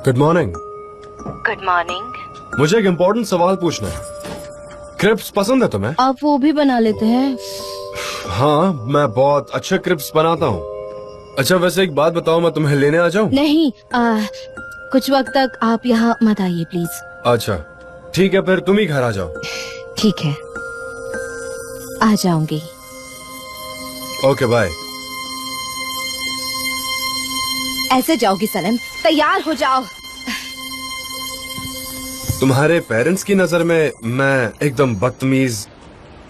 Good morning. Good morning. मुझे एक important सवाल पूछना है। क्रिप्स पसंद है तुम्हें? आप वो भी बना लेते हैं? हाँ, मैं बहुत अच्छे क्रिप्स बनाता हूँ। अच्छा, वैसे एक बात बताओ, मैं तुम्हें लेने आ जाऊँ? नहीं, कुछ वक्त तक आप यहाँ मत आइए प्लीज। अच्छा ठीक है, फिर तुम ही घर आ जाओ। ठीक है, आ जाऊंगी। Okay bye. ऐसे जाओगी सनम? तैयार हो जाओ। तुम्हारे पेरेंट्स की नजर में मैं एकदम बदतमीज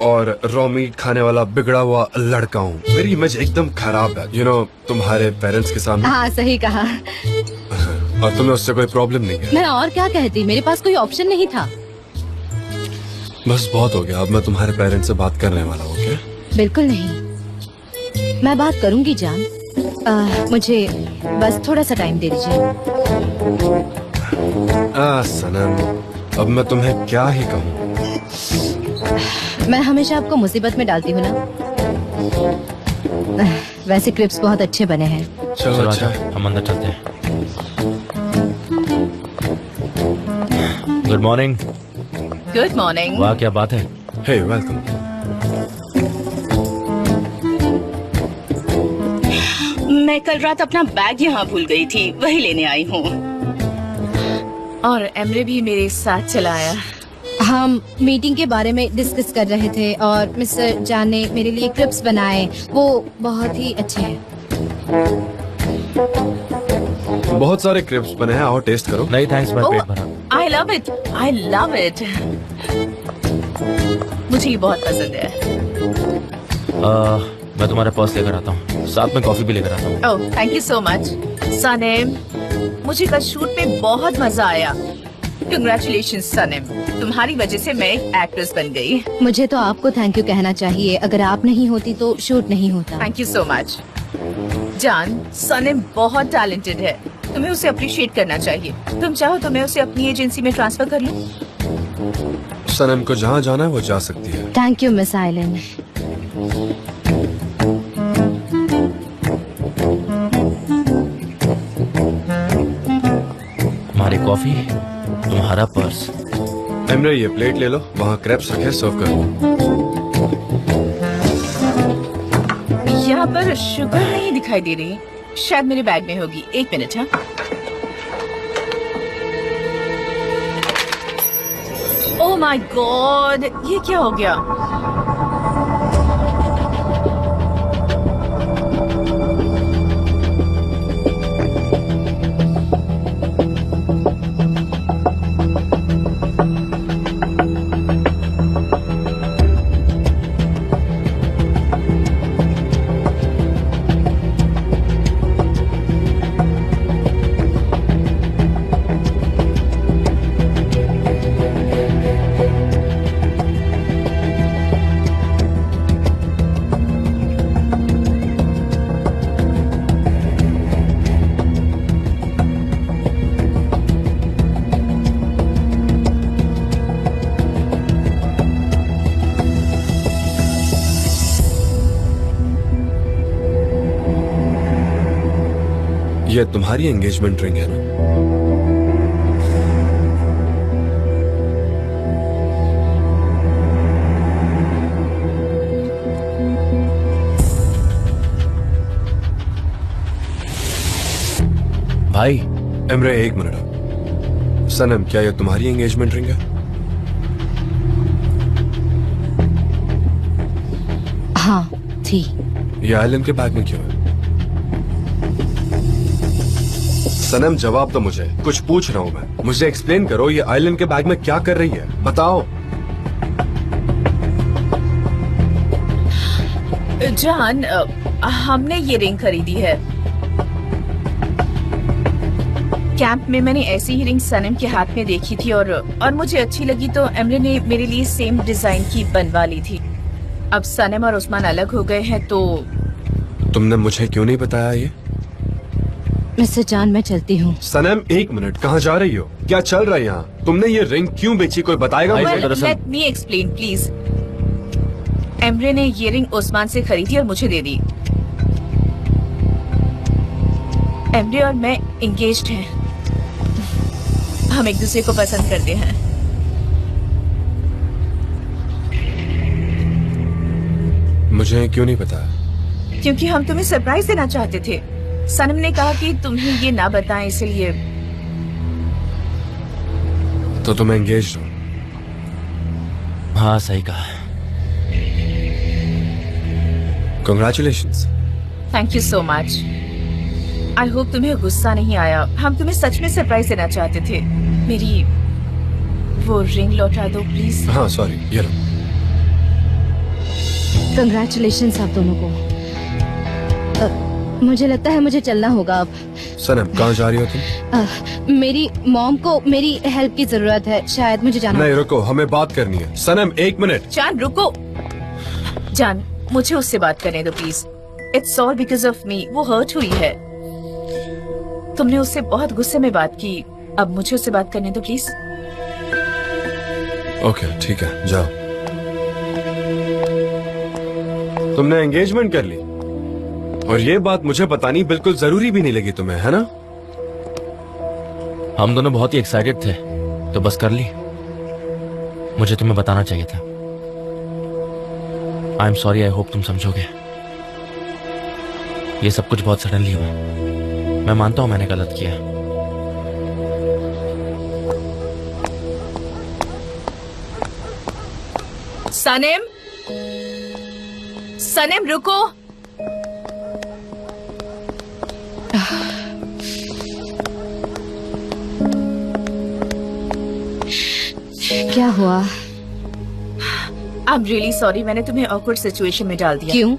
और रॉ मीट खाने वाला बिगड़ा हुआ लड़का हूँ। मेरी इमेज एकदम खराब है, तुम्हारे पेरेंट्स के सामने। हाँ सही कहा। और तुम्हें उससे कोई प्रॉब्लम नहीं है? मैं और क्या कहती, मेरे पास कोई ऑप्शन नहीं था। बस बहुत हो गया, अब मैं तुम्हारे पेरेंट्स से बात करने वाला हूँ। क्या? बिल्कुल नहीं, मैं बात करूंगी जान। मुझे बस थोड़ा सा टाइम दे दीजिए। सनम, अब मैं तुम्हें क्या ही कहूँ। मैं हमेशा आपको मुसीबत में डालती हूँ ना। वैसे क्रिप्स बहुत अच्छे बने हैं। चलो अच्छा, हम अंदर चलते हैं। Good morning. Good morning. वाह क्या बात है। Hey welcome. मैं कल रात अपना बैग यहाँ भूल गई थी, वही लेने आई हूँ। और एमरे भी मेरे साथ चला आया। हम मीटिंग के बारे में डिस्कस कर रहे थे और मिस्टर जान ने मेरे लिए क्रिप्स बनाए, वो बहुत ही अच्छे हैं। बहुत सारे क्रिप्स बने हैं, आओ टेस्ट करो। नहीं थैंक्स, मैं पेट भरा। I love it, I love it. मुझे ये बहुत पसंद है। मैं तुम्हारा पर्स लेकर आता हूँ, साथ में कॉफी भी लेकर आता हूँ। Oh thank you so much Sanem, मुझे कल शूट में बहुत मजा आया। कंग्रेचुलेशंस सनेम, तुम्हारी वजह से मैं एक एक्ट्रेस बन गई। मुझे तो आपको थैंक यू कहना चाहिए, अगर आप नहीं होती तो शूट नहीं होता। थैंक यू सो मच जान, सनेम बहुत टैलेंटेड है, तुम्हें उसे अप्रिशिएट करना चाहिए। तुम चाहो तो मैं उसे अपनी एजेंसी में ट्रांसफर कर लूं? सनम को जहाँ जाना है वो जा सकती है। Thank you miss island. हमारी कॉफी, तुम्हारा पर्स। एमरे ये प्लेट ले लो, वहाँ क्रेप्स रखे, सर्व करो। यहाँ पर शुगर नहीं दिखाई दे रही, शायद मेरे बैग में होगी। एक मिनट। हाँ, ओह माय गॉड, ये क्या हो गया? ये तुम्हारी एंगेजमेंट रिंग है ना? भाई एमरे एक मिनट। सनम, क्या ये तुम्हारी एंगेजमेंट रिंग है? हाँ थी। ये आइलैंड के बैग में क्यों है? सनम जवाब दो मुझे, कुछ पूछ रहा हूँ मैं, मुझे एक्सप्लेन करो, ये आइलैंड के बैग में क्या कर रही है, बताओ। जान, हमने ये रिंग खरीदी है। कैंप में मैंने ऐसी ही रिंग सनम के हाथ में देखी थी और मुझे अच्छी लगी, तो एमरे ने मेरे लिए सेम डिजाइन की बनवा ली थी। अब सनम और उस्मान अलग हो गए हैं तो। तुमने मुझे क्यों नहीं बताया ये? मिस्टर जान, मैं चलती हूँ। सनम एक मिनट, कहाँ जा रही हो? क्या चल रहा है यहाँ? तुमने ये रिंग क्यों बेची, कोई बताएगा मुझे? Let me explain please. Emre ने ये रिंग उस्मान से खरीदी और मुझे दे दी। एमरे और मैं एंगेज्ड हैं। हम एक दूसरे को पसंद करते हैं। मुझे क्यों नहीं पता? क्योंकि हम तुम्हें सरप्राइज देना चाहते थे। सनम ने कहा कि तुम्हें ये ना बताएं, इसलिए। तो तुम एंगेज हो? हाँ सही कहा। Congratulations. Thank you so much. I hope तुम्हें गुस्सा नहीं आया। हम तुम्हें सच में सरप्राइज देना चाहते थे। मेरी वो रिंग लौटा दो प्लीज। हाँ सॉरी, ये लो। कंग्रेचुलेशंस आप दोनों को। मुझे लगता है मुझे चलना होगा अब। सनम कहाँ जा रही हो तुम? मेरी मॉम को मेरी हेल्प की जरूरत है, शायद मुझे जाना। नहीं रुको, हमें बात करनी है। सनम 1 मिनट। जान रुको। जान मुझे उससे बात करने दो please. It's all because of me. वो हर्ट हुई है। तुमने उससे बहुत गुस्से में बात की। अब मुझे उससे बात करने दो प्लीज। ओके ठीक है, जाओ। तुमने एंगेजमेंट कर ली और ये बात मुझे बतानी बिल्कुल जरूरी भी नहीं लगी तुम्हें, है ना? हम दोनों बहुत ही एक्साइटेड थे तो बस कर ली। मुझे तुम्हें बताना चाहिए था। I am sorry, I hope तुम समझोगे। ये सब कुछ बहुत सडनली हुआ। मैं मानता हूं मैंने गलत किया। सनम, सनम रुको। क्या हुआ? आई एम रियली सॉरी, मैंने तुम्हें ऑकवर्ड सिचुएशन में डाल दिया। क्यों?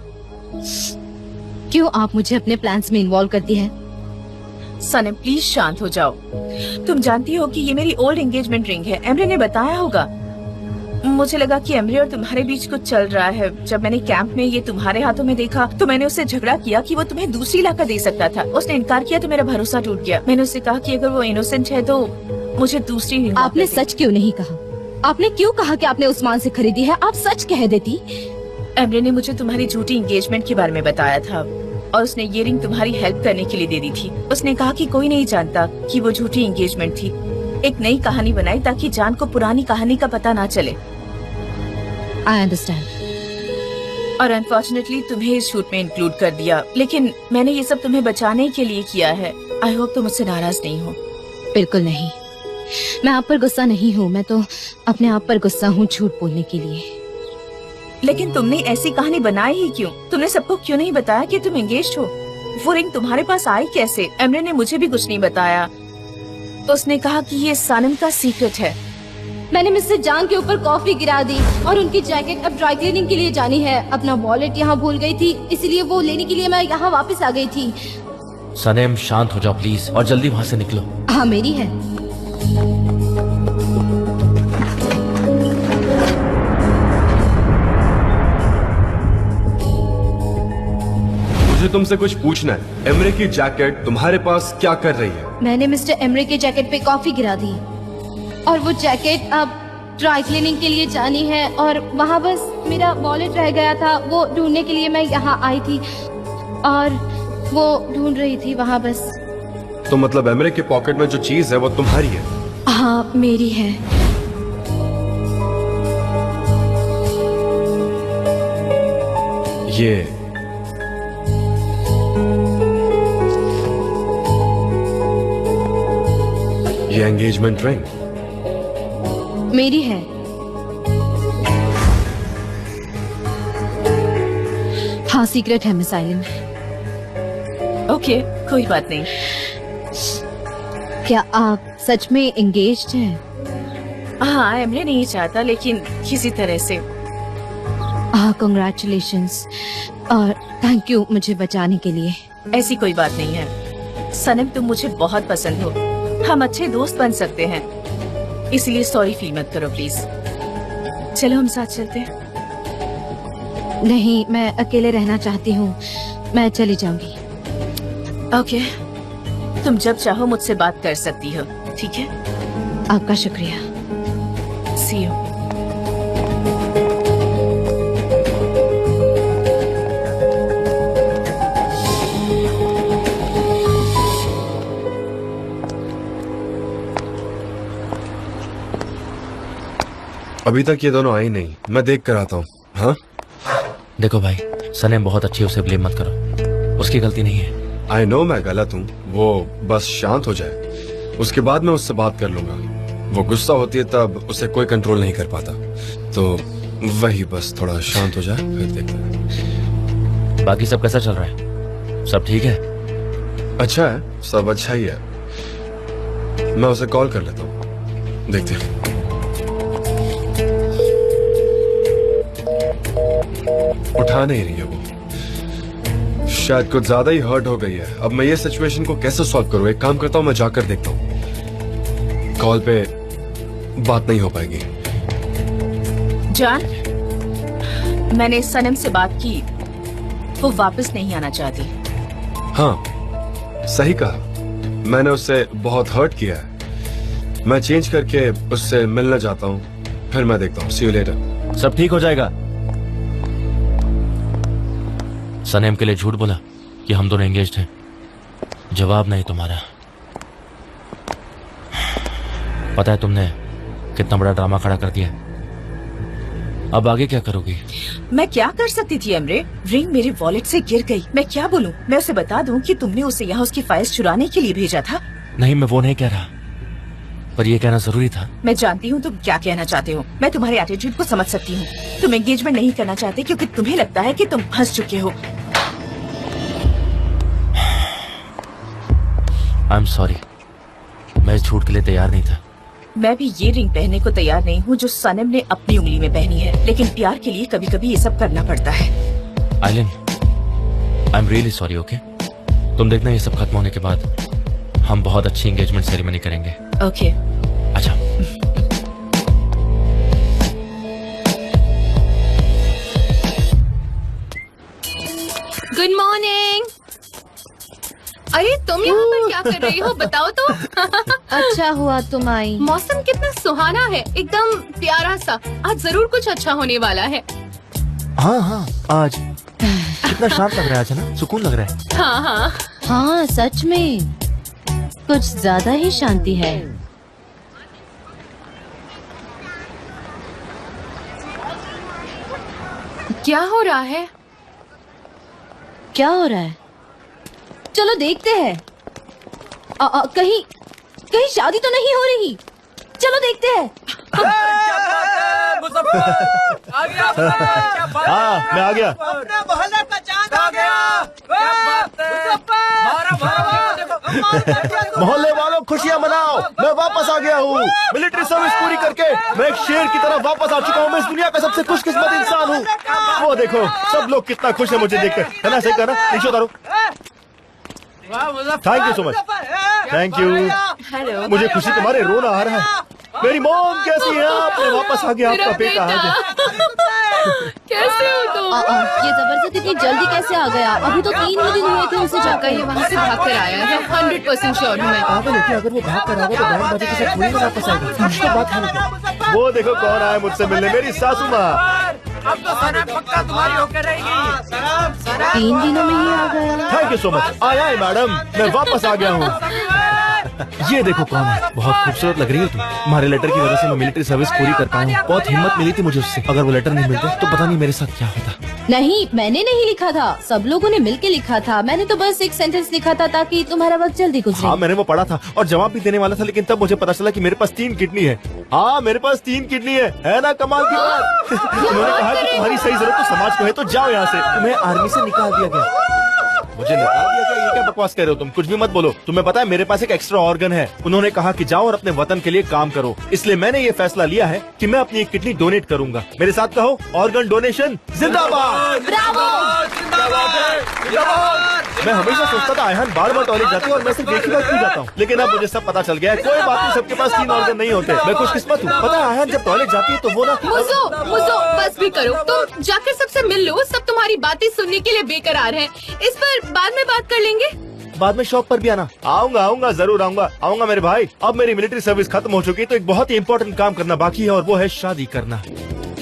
क्यों आप मुझे अपने प्लान्स में इन्वॉल्व करती हैं? सनम प्लीज शांत हो जाओ। तुम जानती हो कि ये मेरी ओल्ड एंगेजमेंट रिंग है। एमरे ने बताया होगा। मुझे लगा कि एमरे और तुम्हारे बीच कुछ चल रहा है। जब मैंने कैंप में ये तुम्हारे हाथों में देखा तो मैंने उससे झगड़ा किया कि वो तुम्हें दूसरी लाकर दे सकता था। उसने इनकार किया तो मेरा भरोसा टूट गया। मैंने उससे कहा कि अगर वो इनोसेंट है तो मुझे दूसरी रिंग। आपने सच क्यों नहीं कहा? आपने क्यों कहा कि आपने उस्मान से खरीदी है? आप सच कह देती। एमरे ने मुझे तुम्हारी झूठी एंगेजमेंट के बारे में बताया था और उसने ये रिंग तुम्हारी हेल्प करने के लिए दे दी थी। उसने कहा कि कोई नहीं जानता कि वो झूठी एंगेजमेंट थी। एक नई कहानी बनाई ताकि जान को पुरानी कहानी का पता ना चले। I understand. और अनफॉर्चुनेटली तुम्हें इस शूट में इंक्लूड कर दिया। लेकिन मैंने ये सब तुम्हें बचाने के लिए किया है। आई होप तुम मुझसे नाराज नहीं हो। बिल्कुल नहीं। मैं आप पर गुस्सा नहीं हूँ। मैं तो अपने आप पर गुस्सा हूँ झूठ बोलने के लिए। लेकिन तुमने ऐसी कहानी बनाई ही क्यों? तुमने सबको क्यों नहीं बताया कि तुम एंगेज्ड हो? वो रिंग तुम्हारे पास आई कैसे? एमरे ने मुझे भी कुछ नहीं बताया। तो उसने कहा कि ये सनम का सीक्रेट है। मैंने मिस्टर जान के ऊपर कॉफी गिरा दी और उनकी जैकेट अब ड्राई क्लीनिंग के लिए जानी है। अपना वॉलेट यहाँ भूल गई थी, इसलिए वो लेने के लिए मैं यहाँ वापस आ गई थी। सनम शांत हो जाओ प्लीज और जल्दी वहां से निकलो। हाँ मेरी है। मुझे तुमसे कुछ पूछना है। एमरे की जैकेट तुम्हारे पास क्या कर रही है? मैंने मिस्टर एमरे के जैकेट पे कॉफी गिरा दी और वो जैकेट अब ड्राई क्लीनिंग के लिए जानी है और वहाँ बस मेरा वॉलेट रह गया था। वो ढूंढने के लिए मैं यहाँ आई थी और वो ढूंढ रही थी वहाँ बस। तो मतलब एमरे के पॉकेट में जो चीज है वो तुम्हारी है? हाँ मेरी है। ये एंगेजमेंट रिंग मेरी है। हाँ सीक्रेट है मिस आइलिन। ओके कोई बात नहीं। क्या आप सच में एंगेज्ड हैं? हाँ एमरे नहीं चाहता लेकिन किसी तरह से। हाँ कंग्रेचुलेशंस और थैंक यू मुझे बचाने के लिए। ऐसी कोई बात नहीं है। सनम तुम मुझे बहुत पसंद हो। हम अच्छे दोस्त बन सकते हैं। इसलिए सॉरी फील मत करो प्लीज। चलो हम साथ चलते हैं। नहीं मैं अकेले रहना चाहती हूँ। मैं चली जाऊंगी। ओके तुम जब चाहो मुझसे बात कर सकती हो। ठीक है आपका शुक्रिया। सी यू। अभी तक ये दोनों आई नहीं, मैं देख कर आता हूँ। हाँ देखो भाई, सनेम बहुत अच्छी, उसे ब्लेम मत करो, उसकी गलती नहीं है। आई नो मैं गलत हूँ, वो बस शांत हो जाए, उसके बाद मैं उससे बात कर लूंगा। वो गुस्सा होती है तब उसे कोई कंट्रोल नहीं कर पाता, तो वही बस थोड़ा शांत हो जाए फिर देखते हैं। बाकी सब कैसा चल रहा है? सब ठीक है? अच्छा है, सब अच्छा ही है। मैं उसे कॉल कर लेता हूँ, देखते हैं। उठा नहीं रही है वो, शायद कुछ ज्यादा ही हर्ट हो गई है। अब मैं ये सिचुएशन को कैसे सॉल्व करूँ? एक काम करता हूँ, मैं जाकर देखता हूँ। कॉल पे बात नहीं हो पाएगी। जान, मैंने सनम से बात की, वो वापस नहीं आना चाहती। हाँ सही कहा, मैंने उससे बहुत हर्ट किया है। मैं चेंज करके उससे मिलना चाहता हूँ, फिर मैं देखता हूँ। सी यू लेटर। सब ठीक हो जाएगा। सनेम के लिए झूठ बोला कि हम दोनों एंगेज्ड हैं, जवाब नहीं तुम्हारा। पता है तुमने कितना बड़ा ड्रामा खड़ा कर दिया। अब आगे क्या करोगी? मैं क्या कर सकती थी एमरे? रिंग मेरे वॉलेट से गिर गई। मैं क्या बोलूं? मैं उसे बता दूं कि तुमने उसे यहाँ उसकी फाइल्स चुराने के लिए भेजा था? नहीं, मैं वो नहीं कह रहा, पर ये कहना जरूरी था। मैं जानती हूँ तुम क्या कहना चाहते हो। मैं तुम्हारे एटीट्यूड को समझ सकती हूँ। तुम एंगेजमेंट नहीं करना चाहते क्योंकि तुम्हें लगता है कि तुम फंस चुके हो। आई एम सॉरी, मैं इस झूठ के लिए तैयार नहीं था। मैं भी ये रिंग पहनने को तैयार नहीं हूँ जो सनम ने अपनी उंगली में पहनी है, लेकिन प्यार के लिए कभी कभी ये सब करना पड़ता है। Aylin, I am really sorry. Okay, तुम देखना ये सब खत्म होने के बाद हम बहुत अच्छी एंगेजमेंट सेरेमनी करेंगे। ओके। अच्छा, गुड मॉर्निंग। अरे तुम यहाँ पर क्या कर रही हो, बताओ तो। अच्छा हुआ तुम आई। मौसम कितना सुहाना है, एकदम प्यारा सा। आज जरूर कुछ अच्छा होने वाला है। हाँ हाँ, आज कितना शांत लग रहा है, आज है ना, सुकून लग रहा है। हाँ हाँ हाँ सच में कुछ ज्यादा ही शांति है। क्या हो रहा है? क्या हो रहा है? चलो देखते हैं। कहीं कहीं शादी तो नहीं हो रही? चलो देखते हैं। हाँ, मैं आ गया। अपने मोहल्ले का चांद आ गया। मोहल्ले वालों खुशियाँ मनाओ, मैं वापस आ गया हूँ। मिलिट्री सर्विस पूरी करके मैं एक शेर की तरह वापस आ चुका हूँ। मैं इस दुनिया का सबसे खुशकिस्मत इंसान हूँ। वो देखो, सब लोग कितना खुश है मुझे देखकर, है ना? सही कहा ना? नीचे उतारो। Thank you so much. Thank you. Hello. मुझे खुशी तुम्हारे रोना आ रहा है। मेरी मॉम कैसी है? आपने वापस आ गया, आपका बेटा आ गया। कैसे हो तुम? ये जबरदस्त इतनी जल्दी कैसे आ गया? अभी तो 3 ही दिन हुए थे उसे जाकर। ये वहाँ से भाग कर आया है, 100% श्योर हूँ मैं। पागल है क्या? अगर वो भाग कर आएगा तो बैंड बाजे के साथ थोड़ी ना वापस आएगा। कुछ तो बात है। वो देखो कौन आया मुझसे मिलने, मेरी सासू माँ। अब तो सनम पक्का तुम्हारी होकर रहेगी। 3 दिनों में ही आ गया। Thank you so much. आया है मैडम, मैं वापस आ गया हूँ। ये देखो कौन है। बहुत खूबसूरत लग रही हो तुम। तुम्हारे लेटर की वजह से मैं मिलिट्री सर्विस पूरी कर पाया हूँ। बहुत हिम्मत मिली थी मुझे उससे। अगर वो लेटर नहीं मिलते तो पता नहीं मेरे साथ क्या होता। नहीं, मैंने नहीं लिखा था, सब लोगों ने मिलके लिखा था। मैंने तो बस एक सेंटेंस लिखा था ताकि तुम्हारा वक्त जल्दी गुजरे। हाँ, मैंने वो पढ़ा था और जवाब भी देने वाला था, लेकिन तब मुझे पता चला कि मेरे पास 3 किडनी है। हाँ, मेरे पास 3 किडनी है ना? कमाल की बात। उन्होंने कहा कि तुम्हारी सही जरूरत तो समाज को है, तो जाओ यहाँ से। तुम्हें आर्मी से निकाल दिया गया। मुझे निकाल दिया क्या? ये क्या बकवास कर रहे हो तुम? कुछ भी मत बोलो। तुम्हें पता है मेरे पास एक एक्स्ट्रा ऑर्गन है। उन्होंने कहा कि जाओ और अपने वतन के लिए काम करो, इसलिए मैंने ये फैसला लिया है कि मैं अपनी एक किडनी डोनेट करूंगा। मेरे साथ कहो, ऑर्गन डोनेशन जिंदाबाद। मैं हमेशा सोचता था आयहान बार बार टॉयलेट जाती है और मैं सिर्फ एक ही बार क्यों जाता हूँ, लेकिन अब मुझे सब पता चल गया है। कोई बात नहीं, सबके पास 3 ऑर्गन नहीं होते। मैं खुशकिस्मत हूँ। पता है आयहान जब टॉयलेट जाती है तो वो ना मुझो बस भी करो। तुम जाकर सबसे मिल लो, सब तुम्हारी बातें सुनने के लिए बेकरार हैं। इस पर बाद में बात कर लेंगे। बाद में शॉप पर भी आना। आऊंगा, जरूर आऊंगा मेरे भाई। अब मेरी मिलिट्री सर्विस खत्म हो चुकी है तो एक बहुत ही इम्पोर्टेंट काम करना बाकी है और वो है शादी करना।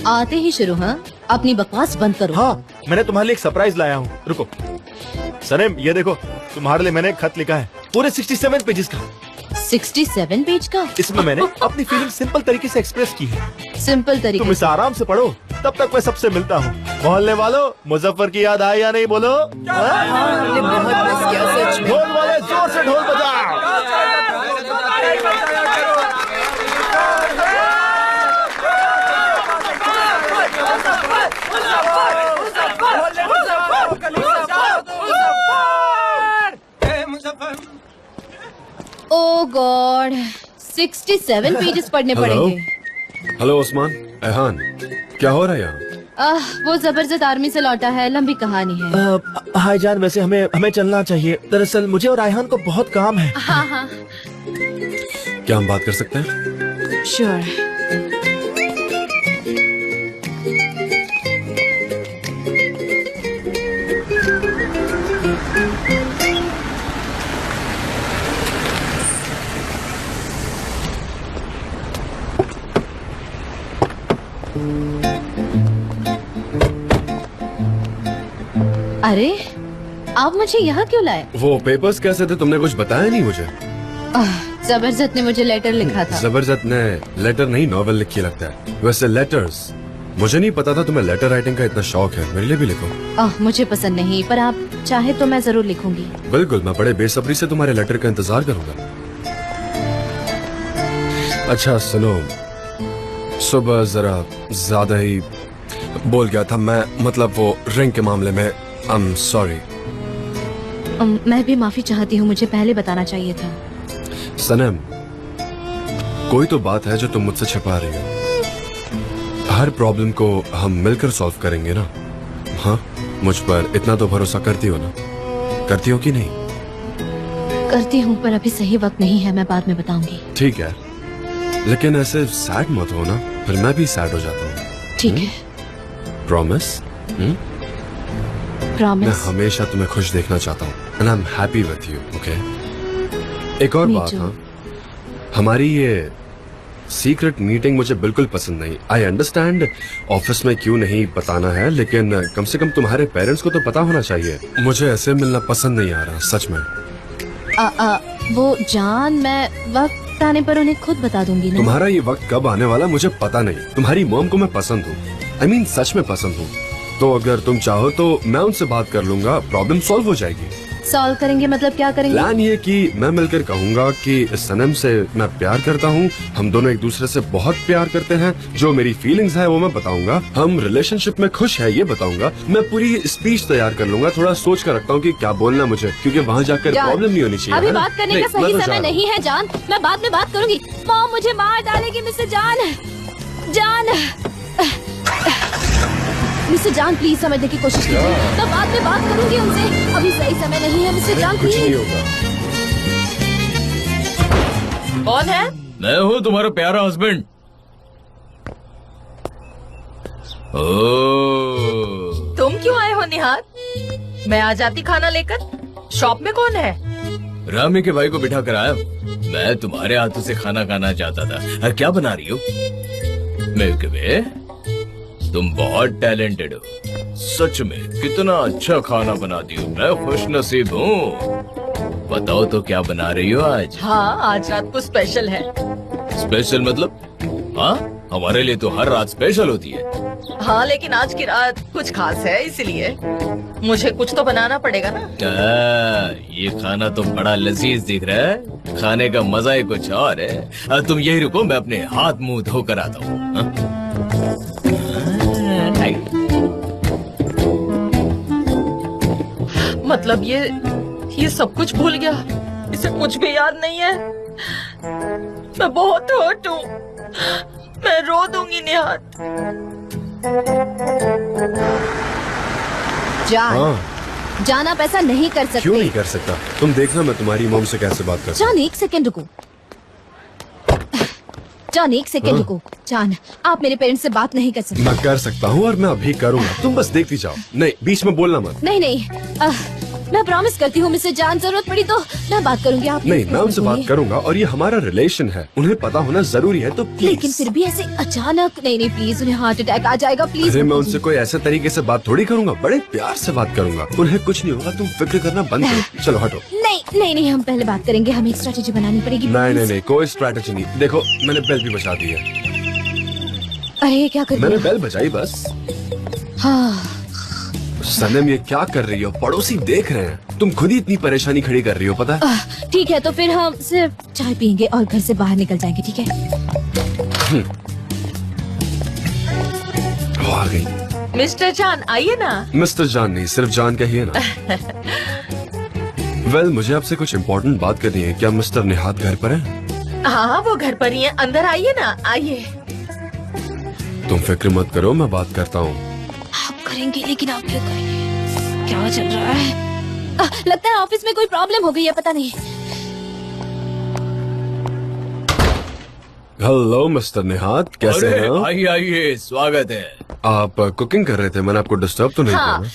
आते ही शुरू। हाँ, अपनी बकवास बंद करो। हाँ, मैंने तुम्हारे लिए एक सरप्राइज लाया हूँ। रुको सनेम, ये देखो, तुम्हारे लिए मैंने एक खत लिखा है, पूरे 67 पेजेस का। 67 पेज का? इसमें मैंने अपनी फीलिंग सिंपल तरीके से एक्सप्रेस की है। सिंपल तरीके तुम इसे आराम से पढ़ो, तब तक मैं सबसे मिलता हूँ। मोहल्ले वालों, मुजफ्फर की याद आई या नहीं, बोलो? हमने बहुत मिस किया सच में। ढोल वाले जोर से ढोल बजाओ। ओ गॉड, 67 पेजेस पढ़ने हेलो? पड़ेंगे। हेलो उस्मान, एहान, क्या हो रहा है यहाँ? वो जबरदस्त आर्मी से लौटा है, लंबी कहानी है। भाईजान, वैसे हमें चलना चाहिए। दरअसल मुझे और आयहान को बहुत काम है। हाँ हाँ, क्या हम बात कर सकते हैं? श्योर। अरे, आप मुझे यहाँ क्यों लाए? वो पेपर्स कैसे थे, तुमने कुछ बताया नहीं मुझे। जबरदस्त ने मुझे लेटर लिखा था। जबरदस्त ने लेटर नहीं, नॉवेल लिखी लगता है। वैसे लेटर्स, मुझे नहीं पता था तुम्हें लेटर राइटिंग का इतना शौक है। मेरे लिए भी लिखो। मुझे पसंद नहीं, पर आप चाहे तो मैं जरूर लिखूंगी। बिल्कुल, मैं बड़े बेसब्री से तुम्हारे लेटर का इंतजार करूंगा। अच्छा सुनो, सुबह जरा ज्यादा ही बोल गया था मैं, मतलब वो रिंग के मामले में। I am sorry. मैं भी माफी चाहती हूँ, मुझे पहले बताना चाहिए था। सनम, कोई तो बात है जो तुम मुझसे छिपा रही हो। हर प्रॉब्लम को हम मिलकर सॉल्व करेंगे ना? हाँ, मुझ पर इतना तो भरोसा करती हो ना? करती हो कि नहीं? करती हूँ, पर अभी सही वक्त नहीं है, मैं बाद में बताऊंगी। ठीक है, लेकिन ऐसे सैड मत हो ना, फिर मैं भी सैड हो जाता हूँ। ठीक है, प्रॉमिस? मैं प्रॉमिस। हमेशा तुम्हें खुश देखना चाहता हूँ, and I am happy with you. Okay? एक और Me बात, too. हाँ, हमारी ये सीक्रेट मीटिंग मुझे बिल्कुल पसंद नहीं। आई अंडरस्टैंड ऑफिस में क्यों नहीं बताना है, लेकिन कम से कम तुम्हारे पेरेंट्स को तो पता होना चाहिए। मुझे ऐसे मिलना पसंद नहीं आ रहा, सच में। वो जान, मैं वक्त आने पर उन्हें खुद बता दूंगी ना। तुम्हारा ये वक्त कब आने वाला मुझे पता नहीं। तुम्हारी मॉम को मैं पसंद हूँ, आई मीन सच में पसंद हूँ। तो अगर तुम चाहो तो मैं उनसे बात कर लूंगा, प्रॉब्लम सॉल्व हो जाएगी। सॉल्व करेंगे मतलब क्या करेंगे? प्लान ये कि मैं मिलकर कहूंगा कि सनम से मैं प्यार करता हूँ, हम दोनों एक दूसरे से बहुत प्यार करते हैं, जो मेरी फीलिंग्स है वो मैं बताऊंगा, हम रिलेशनशिप में खुश है ये बताऊंगा। मैं पूरी स्पीच तैयार कर लूंगा, थोड़ा सोच कर रखता हूँ कि क्या बोलना मुझे, क्योंकि वहाँ जाकर जान, प्रॉब्लम नहीं होनी चाहिए। अभी है ना? बात करने नहीं, का मैं सही तो जा समय रहा हूँ। नहीं है जान, मैं बाद में बात करूंगी। मॉम मुझे मार डालेगी मिस्टर जान। जान, मिस्टर जान प्लीज समझने की कोशिश कीजिए, मैं बाद में बात करूंगी उनसे, अभी सही समय नहीं है मिस्टर जान कुछ नहीं प्लीज। होगा। कौन है? मैं हूँ तुम्हारा प्यारा हस्बैंड। ओह, तुम क्यों आए हो निहार? मैं आ जाती खाना लेकर। शॉप में कौन है? रामी के भाई को बिठा कर आया हूँ। मैं तुम्हारे हाथों से खाना खाना चाहता था। क्या बना रही हो? मिल्क वे, तुम बहुत टैलेंटेड हो, सच में कितना अच्छा खाना बनाती हो। मैं खुश नसीब हूँ। बताओ तो क्या बना रही हो आज? हाँ, आज रात को स्पेशल है। स्पेशल मतलब? हाँ, हमारे लिए तो हर रात स्पेशल होती है। हाँ, लेकिन आज की रात कुछ खास है, इसलिए मुझे कुछ तो बनाना पड़ेगा ना। ये खाना तो बड़ा लजीज दिख रहा है। खाने का मजा ही कुछ और है। तुम यही रुको, मैं अपने हाथ मुंह धोकर आता हूँ। मतलब ये सब कुछ भूल गया, इसे कुछ भी याद नहीं है। मैं बहुत हर्ट हूँ, मैं रो दूंगी निहार। जान, हाँ, जान आप ऐसा नहीं कर सकते। क्यों नहीं कर सकता? तुम देखना मैं तुम्हारी मॉम से कैसे बात करता हूँ। जान एक सेकंड रुको, जान एक सेकंड रुको। जान, आप मेरे पेरेंट्स से बात नहीं कर सकते। मैं कर सकता हूँ और मैं अभी करूँगा, तुम बस देखती जाओ। नहीं, बीच में बोलना मत। नहीं नहीं, मैं प्रॉमिस करती हूँ मिस्टर जान, जरूरत पड़ी तो मैं बात करूंगी। आप नहीं, मैं उनसे बात करूंगा और ये हमारा रिलेशन है, उन्हें पता होना जरूरी है, तो प्लीज। लेकिन फिर भी ऐसे अचानक नहीं प्लीज, उन्हें हार्ट अटैक आ जाएगा प्लीज। अरे मैं उनसे कोई ऐसे तरीके से बात थोड़ी करूंगा, बड़े प्यार से बात करूंगा, उन्हें कुछ नहीं होगा, तुम फिक्र करना बंद करो। चलो हटो। नहीं, हम पहले बात करेंगे, हमें एक स्ट्रेटेजी बनानी पड़ेगी। नहीं, कोई स्ट्रैटेजी नहीं। देखो मैंने बेल भी बजा दी है। अरे ये क्या कर मैंने दिया? बेल बजाई बस। हाँ सनम ये क्या कर रही हो, पड़ोसी देख रहे हैं, तुम खुद ही इतनी परेशानी खड़ी कर रही हो, पता है? ठीक है, तो फिर हम सिर्फ चाय पियेंगे और घर से बाहर निकल जाएंगे, ठीक है? वो आ गई। मिस्टर जान आइए ना। मिस्टर जान नहीं, सिर्फ जान कहिए ना। वेल, मुझे आपसे कुछ इम्पोर्टेंट बात करनी है। क्या मिस्टर निहात घर पर है? हाँ वो घर पर ही है, अंदर आइए ना, आइए। तुम फिक्र मत करो, मैं बात करता हूँ। आप करेंगे, लेकिन आप क्यों करेंगे? क्या चल रहा है? लगता है ऑफिस में कोई प्रॉब्लम हो गई है, पता नहीं। हेलो मिस्टर निहात, कैसे अरे, हैं? आइए आइए, स्वागत है। आप कुकिंग कर रहे थे, मैंने आपको डिस्टर्ब तो नहीं हाँ, किया?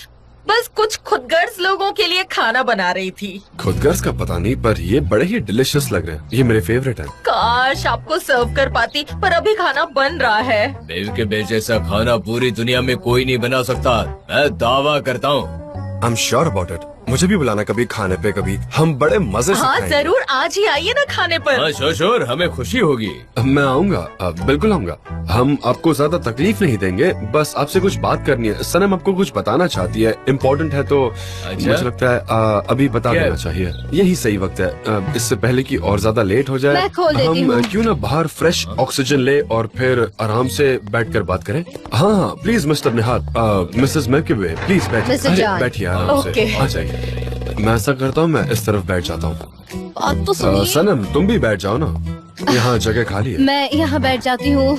बस कुछ खुदगर्ज लोगों के लिए खाना बना रही थी। खुदगर्ज का पता नहीं, पर ये बड़े ही डिलिशियस लग रहे हैं, ये मेरे फेवरेट हैं। काश आपको सर्व कर पाती, पर अभी खाना बन रहा है। बेबी के बेटे जैसा खाना पूरी दुनिया में कोई नहीं बना सकता, मैं दावा करता हूँ। I am sure about it. मुझे भी बुलाना कभी खाने पे, कभी हम बड़े मजे से हाँ खाएंगे। जरूर, आज ही आइए ना खाने पर। हाँ श्योर, हमें खुशी होगी। मैं आऊंगा, बिल्कुल आऊंगा। हम आपको ज्यादा तकलीफ नहीं देंगे, बस आपसे कुछ बात करनी है। सनम आपको कुछ बताना चाहती है, इम्पोर्टेंट है, तो अच्छा? मुझे लगता है अभी बता क्या? देना चाहिए। यही सही वक्त है, इससे पहले कि और ज्यादा लेट हो जाए। मैं खोल देती हम हूँ। क्यों ना बाहर फ्रेश ऑक्सीजन ले और फिर आराम से बैठकर बात करें। हाँ, please mister Nihat, Mrs McVay, please mister बैठिए। जान। बैठिए आराम से, ओके। आ जाइए। मैं ऐसा करता हूँ, मैं इस तरफ बैठ जाता हूँ। बात तो सुनिए। सनम तुम भी बैठ जाओ ना, यहाँ जगह खाली है। मैं यहाँ बैठ जाती हूँ।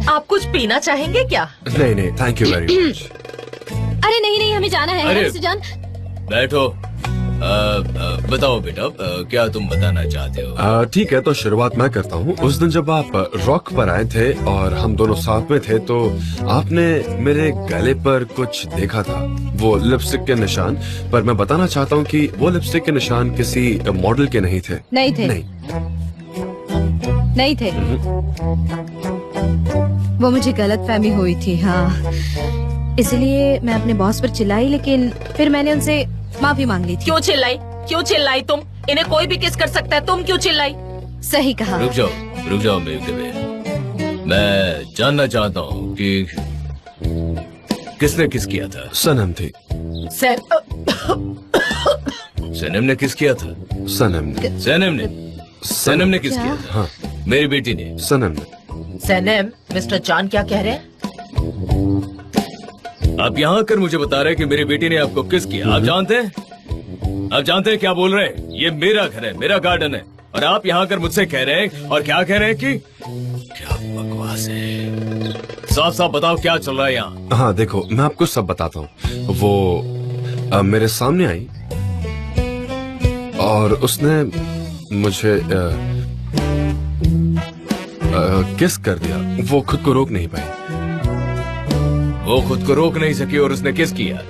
आप कुछ पीना चाहेंगे क्या? नहीं, थैंक यू वेरी मच। अरे नहीं, हमें जाना है अरे। मिस्टर जान। बैठो। बताओ बेटा, क्या तुम बताना चाहते हो? ठीक है, तो शुरुआत मैं करता हूँ। उस दिन जब आप रॉक पर आए थे और हम दोनों साथ में थे, तो आपने मेरे गले पर कुछ देखा था, वो लिपस्टिक के निशान। पर मैं बताना चाहता हूँ कि वो लिपस्टिक के निशान किसी मॉडल के नहीं थे। नहीं थे। नहीं थे। वो मुझे गलत फहमी हुई थी। हाँ, इसलिए मैं अपने बॉस पर चिल्लाई, लेकिन फिर मैंने उनसे माफी मांग ली थी। क्यों चिल्लाई तुम? इन्हें कोई भी किस कर सकता है, तुम क्यों चिल्लाई? सही कहा। रुक जाओ बेबी के। मैं जानना चाहता हूँ कि किसने किस किया था? सनम थी। सनम ने किस किया था? सनम ने किस क्या? किया था? हाँ, मेरी बेटी ने। सनम ने। सनम, मिस्टर जान क्या कह रहे हैं? आप यहाँ आकर मुझे बता रहे हैं कि मेरी बेटी ने आपको किस किया। आप जानते हैं क्या बोल रहे हैं? ये मेरा घर है, मेरा गार्डन है, और आप यहाँ आकर मुझसे कह रहे हैं, और क्या कह रहे हैं कि क्या बकवास है। साफ साफ बताओ क्या चल रहा है यहाँ। हाँ देखो, मैं आपको सब बताता हूँ। वो मेरे सामने आई और उसने मुझे किस कर दिया। वो खुद को रोक नहीं पाई। वो खुद को रोक नहीं सकी और उसने किस किया।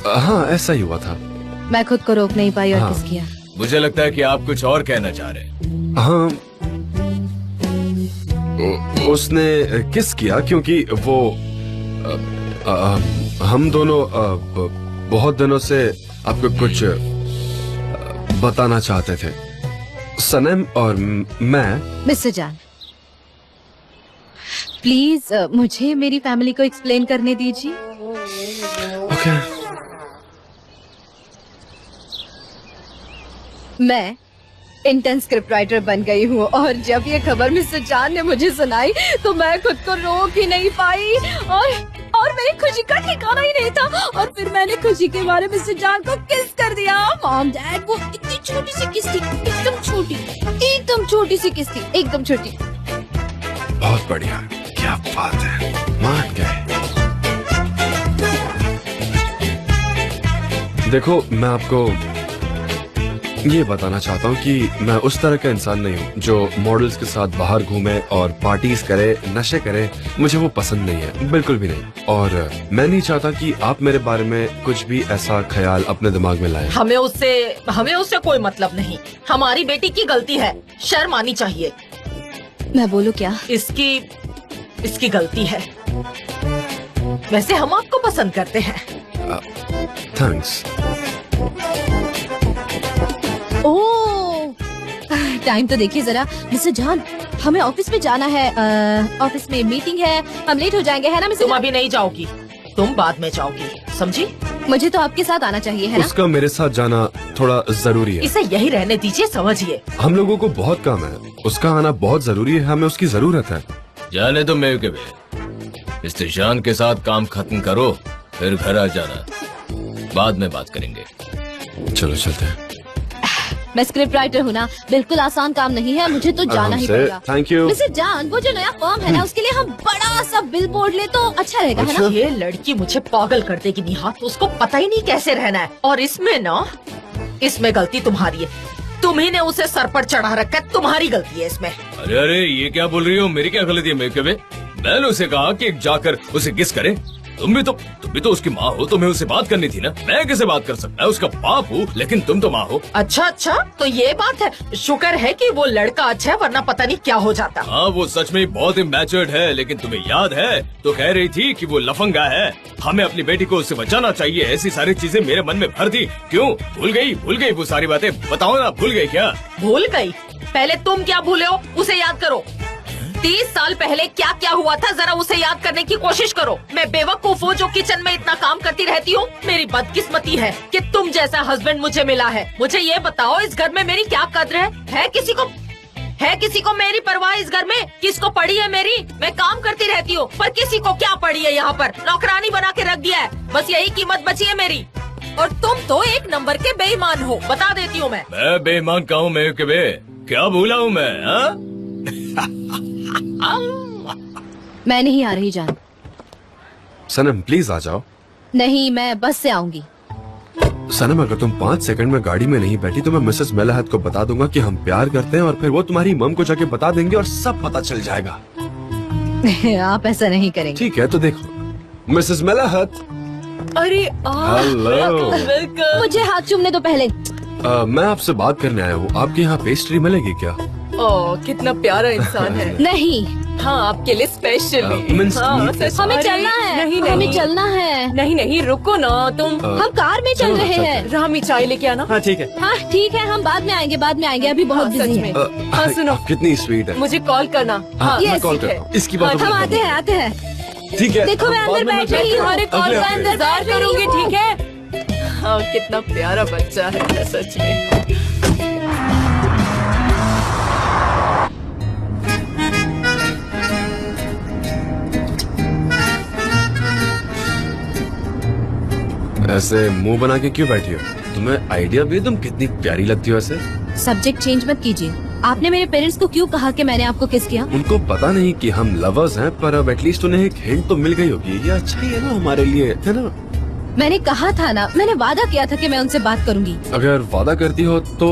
हाँ, ऐसा ही हुआ था। मैं खुद को रोक नहीं पाई और हाँ। किस किया। मुझे लगता है कि आप कुछ और कहना चाह रहे हैं। हाँ, उसने किस किया क्योंकि वो हम दोनों बहुत दिनों से आपको कुछ बताना चाहते थे, सनम और मैं। मिस्टर जान, प्लीज मुझे मेरी फैमिली को एक्सप्लेन करने दीजिए। ओके। मैं इंटर्न स्क्रिप्ट राइटर बन गई हूँ, और जब ये खबर मिस्टर जान ने मुझे सुनाई तो मैं खुद को रोक ही नहीं पाई, और मेरी खुशी का ठिकाना ही नहीं था। और फिर मैंने खुशी के मारे मिस्टर जान को किस कर दिया। मॉम डैड, वो इतनी छोटी सी किस थी, एकदम छोटी सी किस थी, एकदम छोटी। बहुत बढ़िया, क्या बात है, मान गए। देखो, मैं आपको ये बताना चाहता हूँ कि मैं उस तरह का इंसान नहीं हूँ जो मॉडल्स के साथ बाहर घूमे और पार्टीज करे, नशे करे। मुझे वो पसंद नहीं है, बिल्कुल भी नहीं। और मैं नहीं चाहता कि आप मेरे बारे में कुछ भी ऐसा ख्याल अपने दिमाग में लाएं। हमें उससे कोई मतलब नहीं। हमारी बेटी की गलती है, शर्म आनी चाहिए। मैं बोलूं क्या? इसकी गलती है। वैसे हम आपको पसंद करते हैं। थैंक्स। ओह, टाइम तो देखिए जरा। मिस्टर जॉन, हमें ऑफिस में जाना है। ऑफिस में मीटिंग है, हम लेट हो जाएंगे, है ना मिस्टर? तुम अभी नहीं जाओगी, तुम बाद में जाओगी, समझी? मुझे तो आपके साथ आना चाहिए, है ना? उसका मेरे साथ जाना थोड़ा जरूरी है। इसे यही रहने दीजिए, समझिए। हम लोगों को बहुत काम है, उसका आना बहुत जरूरी है, हमें उसकी जरूरत है। जाने दो मेव के बे, मिस्टर शान के साथ काम खत्म करो, फिर घर आ जाना, बाद में बात करेंगे। चलो चलते हैं। मैं स्क्रिप्ट राइटर हूँ ना, बिल्कुल आसान काम नहीं है, मुझे तो जाना ही पड़ेगा। Thank you. मिस्टर जॉन, वो जो नया फर्म है ना, उसके लिए हम बड़ा सा बिल बोर्ड ले तो अच्छा रहेगा, है ना? ये लड़की मुझे पागल कर देगी निहात, उसको पता ही नहीं कैसे रहना है। और इसमें गलती तुम्हारी है, तुम्ही ने उसे सर पर चढ़ा रखा है, तुम्हारी गलती है इसमें। अरे ये क्या बोल रही हो? मेरी क्या गलती है मेव के बे? मैंने उसे कहा कि जाकर उसे किस करे। तुम भी तो उसकी माँ हो, तुम्हें उससे बात करनी थी ना। मैं कैसे बात कर सकता है? उसका बाप हूँ, लेकिन तुम तो माँ हो। अच्छा, तो ये बात है। शुक्र है कि वो लड़का अच्छा है, वरना पता नहीं क्या हो जाता। हाँ, वो सच में बहुत इमेच्योर्ड है, लेकिन तुम्हें याद है तो कह रही थी कि वो लफंगा है, हमें अपनी बेटी को उससे बचाना चाहिए। ऐसी सारी चीजें मेरे मन में भर दी। क्यों भूल गई वो सारी बातें? बताओ ना, भूल गई क्या? भूल गई? पहले तुम क्या भूले हो, उसे याद करो। 30 साल पहले क्या क्या हुआ था, जरा उसे याद करने की कोशिश करो। मैं बेवकूफ हूँ जो किचन में इतना काम करती रहती हूँ। मेरी बदकिस्मती है कि तुम जैसा हस्बैंड मुझे मिला है। मुझे ये बताओ, इस घर में मेरी क्या कद्र है? है किसी को मेरी परवाह इस घर में? किसको पड़ी है मेरी? मैं काम करती रहती हूँ, पर किसी को क्या पड़ी है? यहाँ पर नौकरानी बना के रख दिया है, बस यही कीमत बची है मेरी। और तुम तो एक नंबर के बेईमान हो, बता देती हूँ मैं बेईमान का हूँ मेव के बे? क्या भूला हूँ मैं? मैं नहीं आ रही जान। सनम प्लीज आ जाओ। नहीं, मैं बस से आऊंगी। सनम, अगर तुम 5 सेकंड में गाड़ी में नहीं बैठी तो मैं मिसेस मेलाहत को बता दूंगा कि हम प्यार करते हैं, और फिर वो तुम्हारी मम को जाके बता देंगे और सब पता चल जाएगा। आप ऐसा नहीं करेंगे। ठीक है, तो देखो मिसेस मेलाहत। अरे हेलो। मुझे हाथ चूमने दो पहले। मैं आपसे बात करने आया हूँ, आपके यहाँ पेस्ट्री मिलेगी क्या? ओह, कितना प्यारा इंसान है। नहीं। हाँ, आपके लिए स्पेशली। हमें चलना है। हमें चलना है। नहीं, रुको ना तुम। हम कार में चल रहे हैं। रामी चाय लेके आना। हाँ ठीक है। हाँ ठीक है, हम बाद में आएंगे, अभी बहुत बिजी है। हाँ सुनो, कितनी स्वीट है। मुझे कॉल करना। हाँ, yes, मैं कॉल करता हूँ। इसकी बात हम आते हैं। ठीक है। देखो, मैं अंदर बैठ रही हूँ। तुम्हारे कॉल अगले का हफ्ते। इंतजार करूंगी, ठीक है? हाँ, कितना प्यारा बच्चा है सच में। ऐसे मुंह बना के क्यों बैठी हो? तुम्हें आइडिया भी है तुम कितनी प्यारी लगती हो ऐसे? सब्जेक्ट चेंज मत कीजिए। आपने मेरे पेरेंट्स को क्यों कहा कि मैंने आपको किस किया? उनको पता नहीं कि हम लवर्स हैं, पर अब एटलीस्ट उन्हें एक हिंट तो मिल गई होगी। ये अच्छा ही है ना हमारे लिए, है ना? मैंने कहा था ना, मैंने वादा किया था कि मैं उनसे बात करूंगी। अगर वादा करती हो तो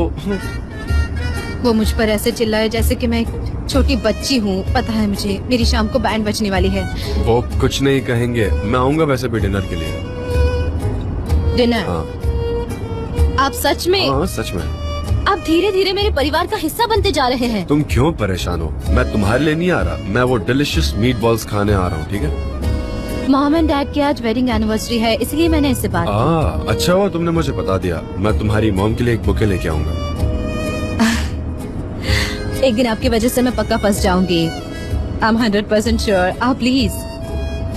वो मुझ पर ऐसे चिल्लाए जैसे कि मैं एक छोटी बच्ची हूँ। पता है मुझे, मेरी शाम को बैंड बजने वाली है। वो कुछ नहीं कहेंगे। मैं आऊंगा वैसे भी डिनर के लिए। डिनर? हाँ आप सच में? हाँ सच में। आप धीरे धीरे मेरे परिवार का हिस्सा बनते जा रहे हैं। तुम क्यों परेशान हो? मैं तुम्हारे लिए नहीं आ रहा, मैं वो डिलिशियस मीट बॉल्स खाने आ रहा हूँ, ठीक है? मॉम एंड डैड की आज वेडिंग एनिवर्सरी है, इसलिए मैंने इससे बात की। अच्छा हुआ तुमने मुझे बता दिया। मैं तुम्हारी मॉम के लिए एक बुके लेके आऊंगा। एक दिन आपकी वजह से मैं पक्का फंस जाऊंगी। I am 100% sure. आप प्लीज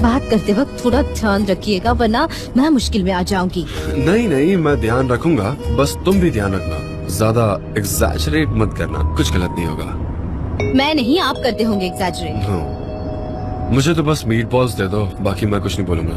बात करते वक्त थोड़ा ध्यान रखिएगा, वरना मैं मुश्किल में आ जाऊंगी। नहीं, मैं ध्यान रखूंगा, बस तुम भी ध्यान रखना। ज्यादा एग्जैजरेट मत करना, कुछ गलत नहीं होगा। मैं नहीं, आप करते होंगे एग्जैजरेट। हाँ, मुझे तो बस मीट बॉल्स दे दो, बाकी मैं कुछ नहीं बोलूंगा।